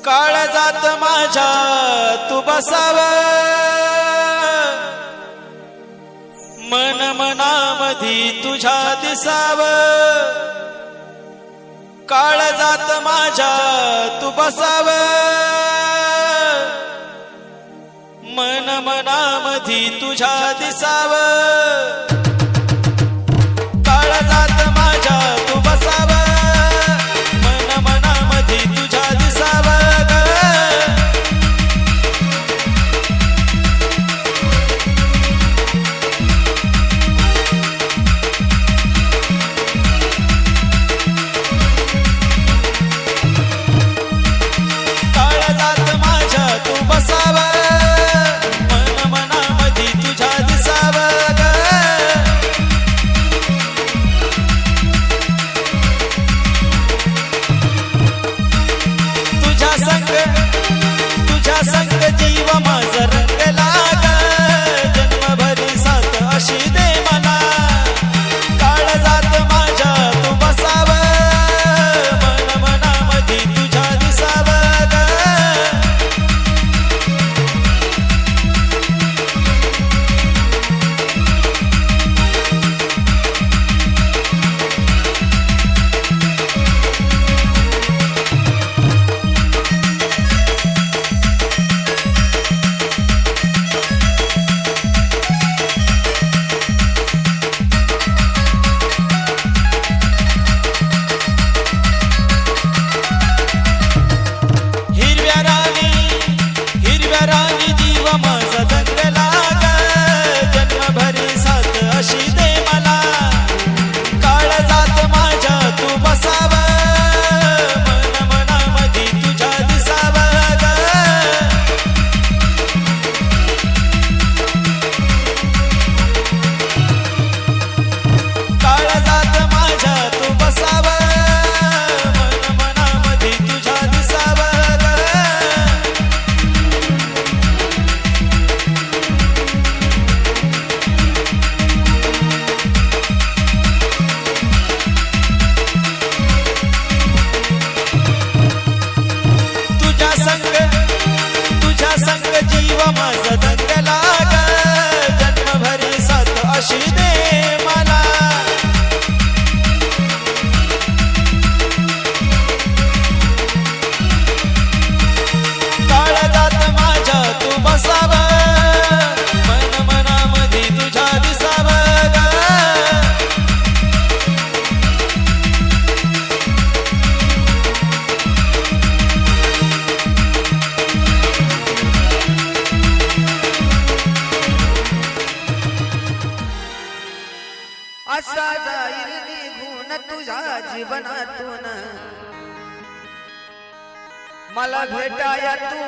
काळजात माझ्या तू बसाव, मन मनामधी तुझ्या दिसाव, काळजात माझ्या तू बसाव, मन मनामधी तुझ्या दिसाव, काळजात माझ्या तू बसाव, मन मनामधी तुझ्या दिसाव ग। काळजात माझ्या तू बसाव, मन मनामधी तुझ्या दिसाव ग। तुझ्या संग जीव माझा रंगला ग, जन्मभरी साथ अशी दे मला, काळजात माझ्या तू बसाव, मन मनामधी तुझ्या दिसाव ग। हिरव्या रानी जीव माझा जंगला ग, जन्मभरी साथ अशी दे मला, काळजात माझ्या तू बसाव, मन मनामधी तुझ्या दिसाव ग। काळजात माझ्या तू बसाव, मन मनामधी तुझ्या दिसाव ग। तुझ्या संग जीव माझा दंगला ग, जन्मभरी साथ अशी दे मला, काळजात माझ्या तू बसाव, मन मनामधी तुझ्या दिसाव ग। असा जाईल निघून तुझ्या जीवनातून, मला भेटाया तू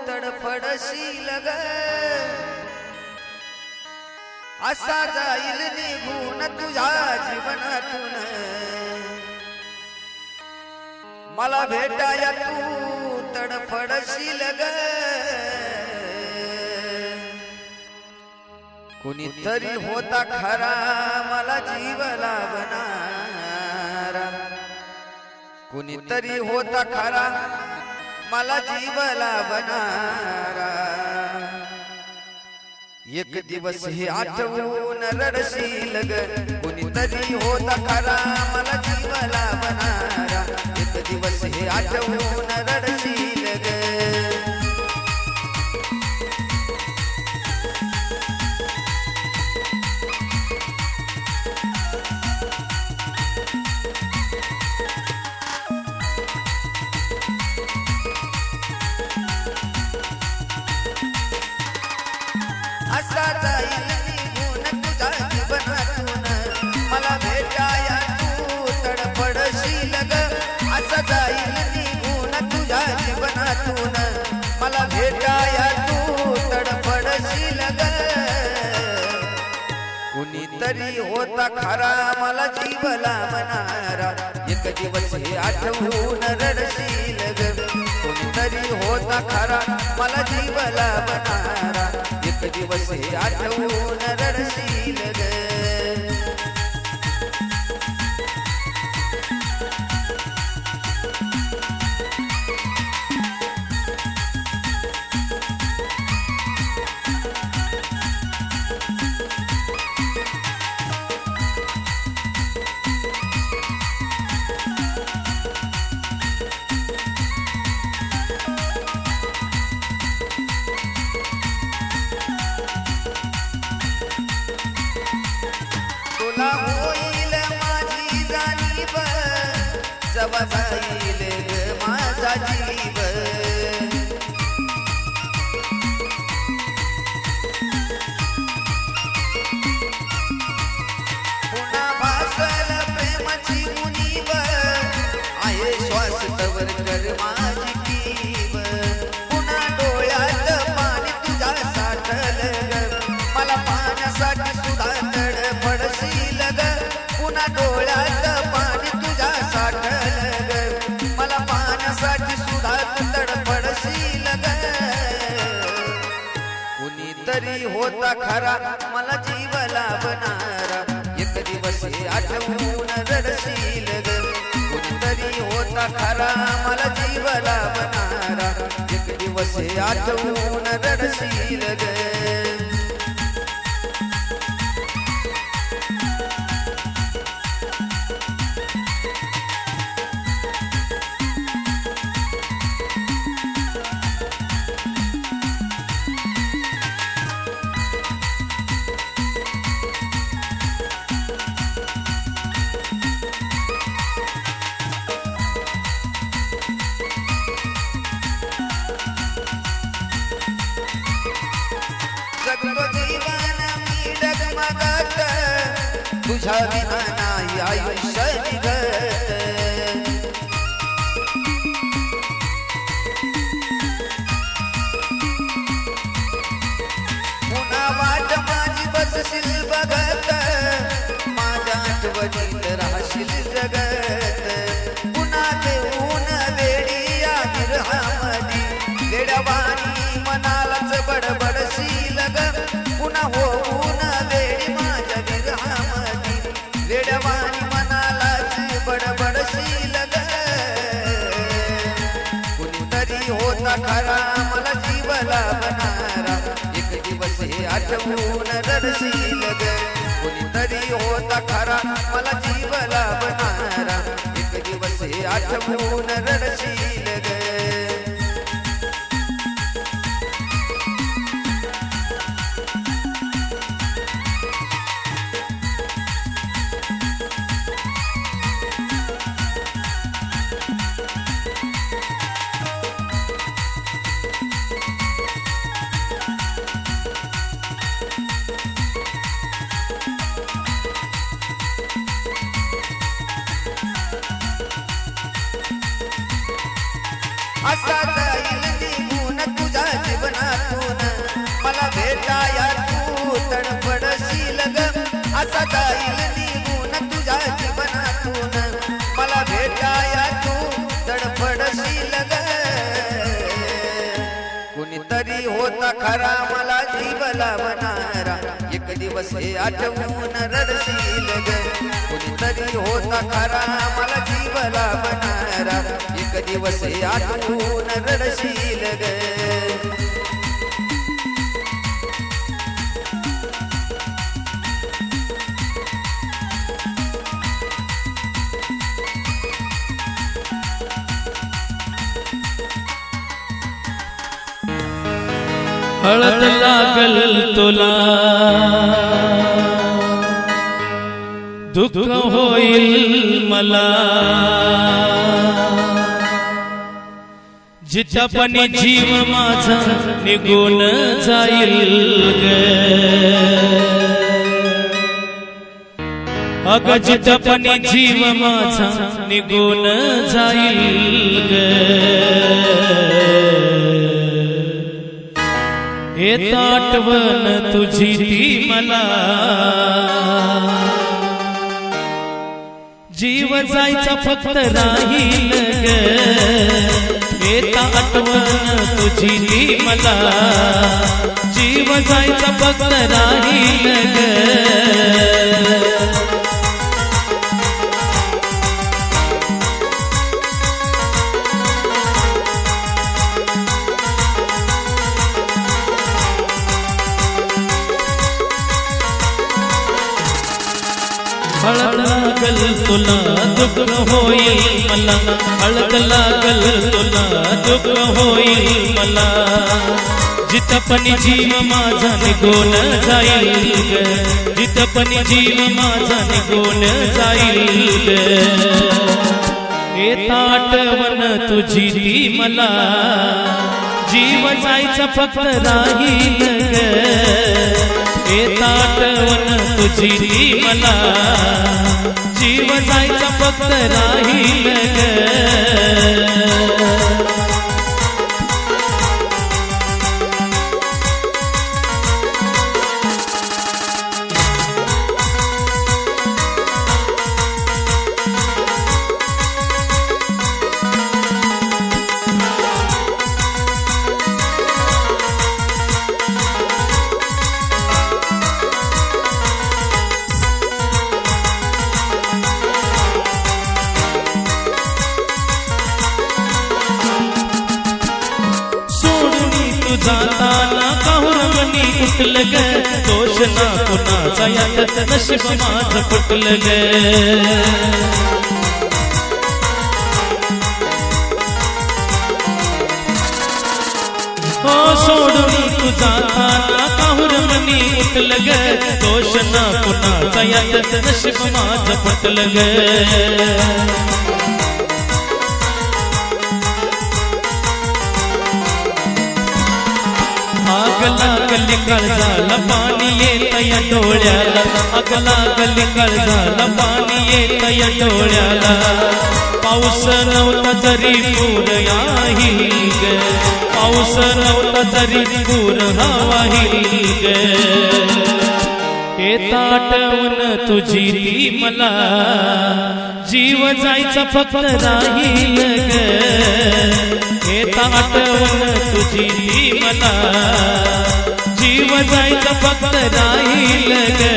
तडफडशील ग। असा जाईल निघून तुझ्या जीवनातून, मला भेटाया तू तडफडशील ग। कुणीतरी होता खरा मला जीव लावणारा, कुणीतरी होता खरा मला जीव लावणारा, एक दिवस हे आठवून रडशील ग। कुणीतरी होता खरा मला जीव लावणारा, एक दिवस हे आठवून रडशील ग। असा जाईल निघून तुझ्या जीवनातून, मला भेटाया तू तडफडशील ग। असा जाईल निघून तुझ्या जीवनातून, मला भेटाया तू तडफडशील ग। कुणीतरी होता खरा मला जीव लावणारा, एक दिवस हे आठवून रडशील ग। कुणीतरी होता खरा मला जीव लावणारा, एक दिवस हे आठवून रडशील ग। तुला होईल माझी जाणीव जवा जाईल ग माझा जीव पुन्हा भासल प्रेमाची मुनीव आहे श्वास तवर कर माझी कीव पुन्हा डोळ्यात पाणी तुझ्या साठल ग मला पाण्यासाठी सुद्धा तडफडशील ग पुन्हा डोळ्यात पाणी तुझ्या साठल ग मला पाण्यासाठी सुद्धा तडफडशील ग कुणीतरी होता खरा मला जीव लाभणारा एक दिवस हे आठवून रडशील ग कुणीतरी होता खरा मला जीव लाभणारा एक दिवस हे आठवून रडशील ग जगतो जीवन मी डगमगत तुझ्या विना नाही आयुष्य निघत पुन्हा वाट माझी बसशील बघत माझ्या आठवणीत राहशील जगत पुन्हा देऊन वेडी या विरहामधी वेडवानी मनालाच बडबडशील पुन्हा होऊन वेडी माझ्या विरहामधी वेडवानी मनालाच बडबडशील ग कुणीतरी होता खरा मला जीव लाभणारा एक दिवस हे आठवून रडशील ग कुणीतरी होता खरा मला जीव लाभणारा एक दिवस हे आठवून रडशील ग असा जाईल निघून तुझ्या जीवनातून मला भेटाया तू तडफडशील ग असा जाईल निघून तुझ्या जीवनातून मला भेटाया तू तडफडशील ग कुणीतरी होता खरा मला जीव लाभणारा एक दिवस हे आठवून रडशील ग कुणीतरी होता खरा मला जीव लाभणारा एक दिवस हे आठवून रडशील ग हळद लागल तुला दुःख होईल मला जिथपणी जीव माझा निघून जाईल ग अग जिथपणी जीव माझा निघून जाईल ग येत आठवण तुझी ती मला जीव जायचा फक्त राहील ग येत आठवण तुझी ती मला जीव जायचा फक्त राहील ग हळद लागल तुला दुःख होईल मला, हळद लागल तुला दुःख होईल मला. जिथं पण जीव माझा निघून जाईल ग, जिथं पण जीव माझा निघून जाईल ग. येता आठवण तुझी ती मला, जीव जायचा फक्त राहील ग. येता आठवण तुझी ती मला, जीव जायचा फक्त राहील ग. जाताना काहुरमणी उठलं ग, दोष ना कुणाचा यात नशीब माझं फुटलं ग. हो सोडून तू जाताना काहुरमणी उठलं ग, दोष ना कुणाचा यात नशीब माझं फुटलं ग. आग लागली काळजाला पाणी येत या डोळ्याला, आग लागली काळजाला पाणी येत या डोळ्याला. पाऊस नव्हता जरी पूर याहील ग, पाऊस नव्हता जरी पूर वाहील ग. येता आठवण तुझी ती मला, जीव जायचा फक्त राहील ग. येता आठवण तुझी ती मला, जीव जायचा फक्त राहील ग.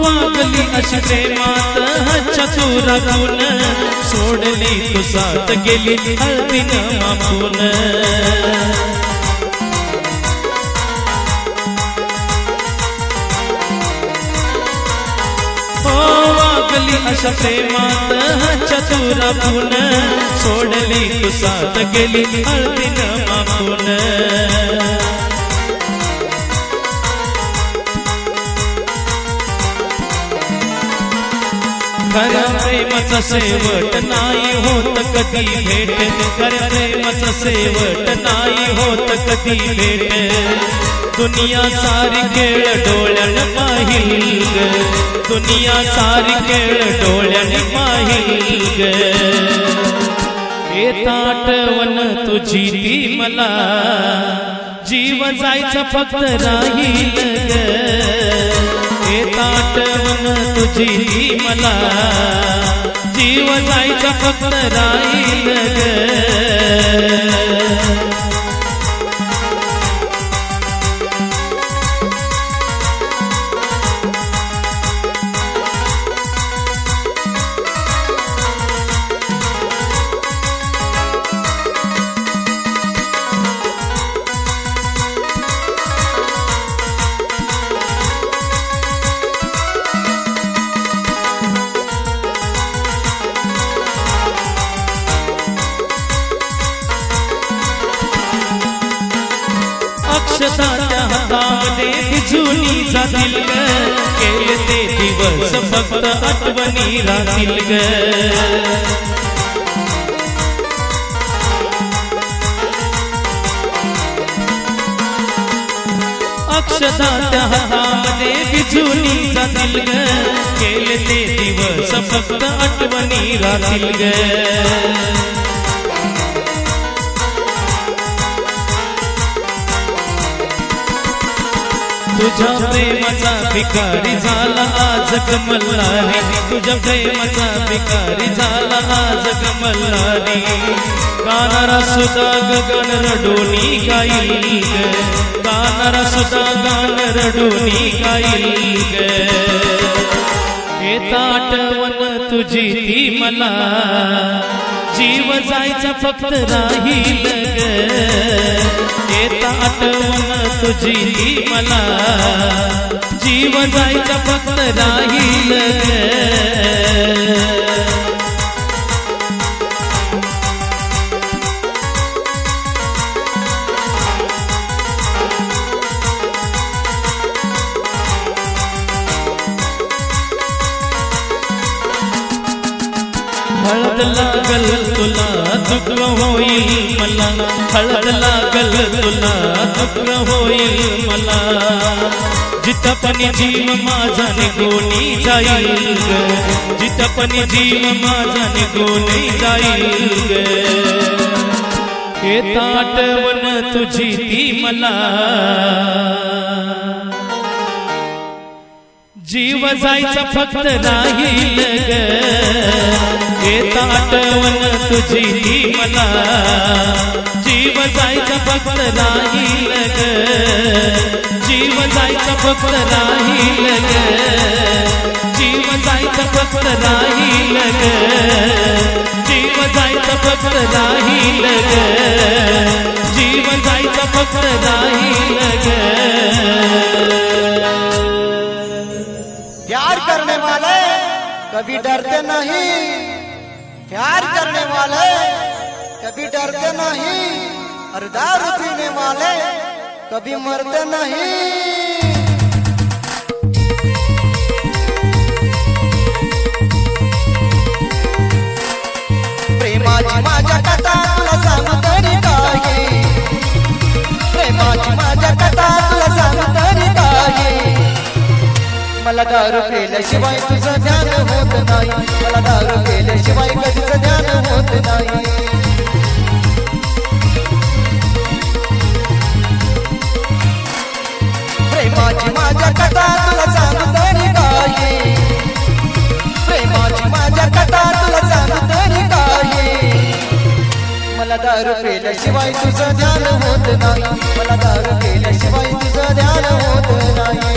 वागली अशी प्रेमात चतुरातून, सोडली तू साथ गेली हळदीन मापून. हो वागली अशा प्रेमात चतुरातून, सोडली तू साथ गेली हळदीन मापून. खऱ्या प्रेमाचा शेवट नाही होत कधी भेट, खऱ्या प्रेमाचा शेवट नाही होत कधी भेट. दुनिया सारी खेळ डोळ्यानं पाहिल ग, दुनिया सारी खेळ डोळ्यानं पाहिल ग. येता आठवण तुझी ती मला, जीव जायचा फक्त राहील ग. येता आठवण तुझी ती मला, जीव जायचा फक्त राहील ग. अक्षताच्या हातामध्ये भिजूनी जातील ग, केले ते दिवस फक्त आठवणी राहतील ग. अक्षताच्या हातामध्ये भिजूनी जातील ग, केले ते दिवस फक्त आठवणी राहतील ग. तुझ्या प्रेमाचा भिकारी झाला आज कमलानी, तुझ्या प्रेमाचा भिकारी झाला आज कमलानी. गाणारा सुद्धा गगन रडोनी गाईल ग, गाणारा सुद्धा गान रडोनी गाईल ग. येता आठवण तुझी ती मला, जीव जायचा फक्त राहील ग. येता आठवण तुझी ती मला, जीव जायचा फक्त राहील ग. हळद लागल तुला दुःख होईल मला, हळद लागल तुला दुःख होईल मला. जिथं पण जीव माझा निघून जाईल ग, जिथं पण जीव माझा निघून जाईल ग. येता आठवण तुझी ती मला, जीव जायचा फक्त राहील ग. येता आठवण तुझी ती मला, जीव जायचा फक्त राहील ग. जीव जायचा फक्त राहील ग, जीव जायचा फक्त राहील ग. जीव जायचा फक्त राहील ग, जीव जायचा फक्त राहील ग. प्यार करने वाले कभी डरते नहीं, प्यार करने वाले कभी डरते नहीं, और दारू पीने वाले कभी मरते नहीं. प्रेमाची माझ्या कथा तुला सांगू तरी काही, प्रेमाची माझ्या कथा तुला सांगू तरी काही. मला दारू पेल्याशिवाय तुझं ध्यान होत नाही, मला दारू पेल्याशिवाय कधीच ध्यान होत नाही. प्रेमाची माझ्या कथा तुला सांगू तरी काही, प्रेमाची माझ्या कथा तुला सांगू तरी काही. मला दारू पेल्याशिवाय तुझं ध्यान होत नाही, मला दारू पेल्याशिवाय तुझं ध्यान होत नाही.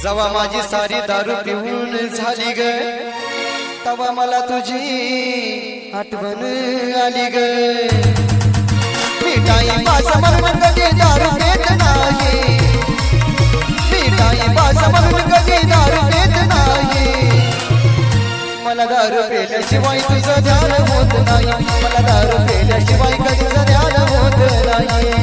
जवा माझी सारी दारू पिऊन झाली ग, तवा मला तुझी आठवण आली ग. मिठाई पास म्हणून कधी दारू पेत नाही, मिठाई पास म्हणून कधी दारू पेत नाही. मला दारू पेल्याशिवाय तुझं ध्यान होत नाही, मला दारू पेल्याशिवाय कधीच ध्यान होत नाही.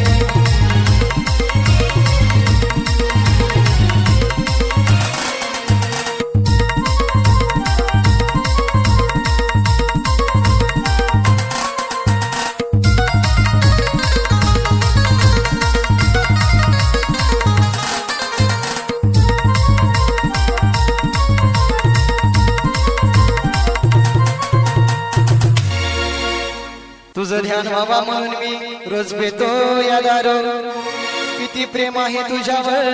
तुझं ध्यान व्हावा म्हणून मी रोज पेतो या दारू. किती प्रेम आहे तुझ्यावर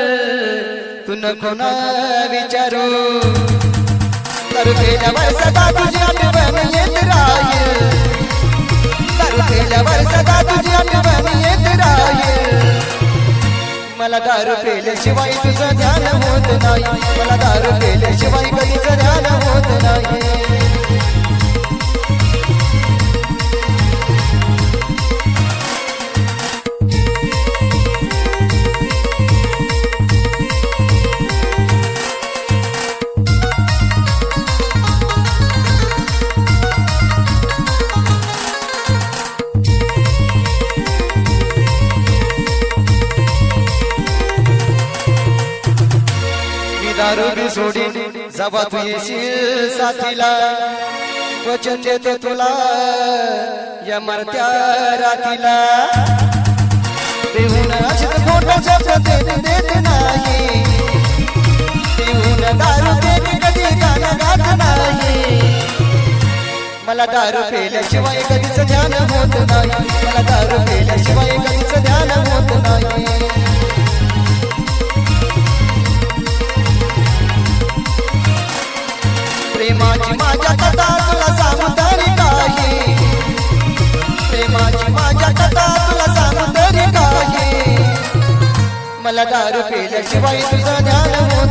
तू नको ना विचारू. दारू पेल्यावर सदा तुझी आठवण येत राहील, दारू पेल्यावर सदा तुझी आठवण येत राहील. मला दारू पेल्याशिवाय तुझं ध्यान होत नाही, मला दारू पेल्याशिवाय कधीच ध्यान होत नाही. दारू बी सोडीन जबा तू येशील साथीला वचन देतो तुला या मरत्या रातीला देऊन अशीच मोठा शब्द देत नाही देऊन दारू देत कधी गाणं गात नाही मला दारू पेल्याशिवाय कधीच ध्यान होत नाही मला दारू पेल्याशिवाय कधीच ध्यान होत नाही प्रेमाची माझ्या कथा तुला सांगू तरी काही प्रेमाची माझ्या कथा तुला सांगू तरी काही मला दारू पेल्याशिवाय तुझं ध्यान होत